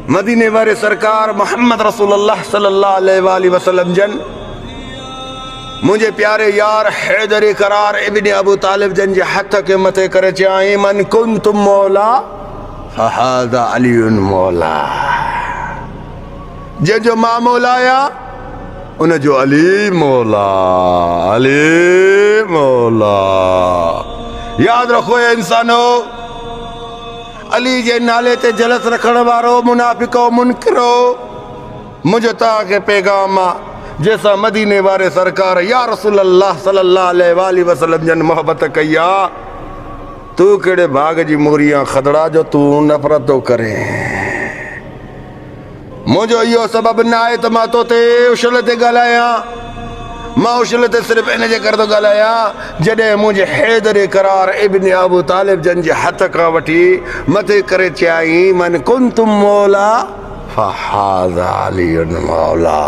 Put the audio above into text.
मदीने वारे सरकार मोहम्मद रसूलुल्लाह सल्लल्लाहु अलैहि वसल्लम जन मुझे प्यारे यार हैदर करार इब्न अबू तालिब जन जे हथ के मथे करे चाई मन कुंतुम मौला फहादा अलीउन मौला। जे जो मां मौलाया उन जो अली मौला, अली मौला। याद रखो इंसानो, अली जे नाले ते जलस रखण वारो मुनाफिको मुनकरो मुझे ताके पैगाम जैसा मदीने वारे सरकार या रसूल अल्लाह सल्लल्लाहु अलैहि वसल्लम जन मोहब्बत कया। तू केड़े भाग जी मोरियां खदड़ा जो तू नफरत तो करे। मुझो यो सबब ना आहे त मां तो ते उछल ते ॻाल्हायां। मां उछल ते सिर्फ़ इन जे करे थो ॻाल्हायां जॾहिं मुंहिंजे हैदर करार इब्न अबू तालिब जन जे हथ खां वठी मथे करे चयाईं मन कुंतुम मौला फहादा अलीउन मौला।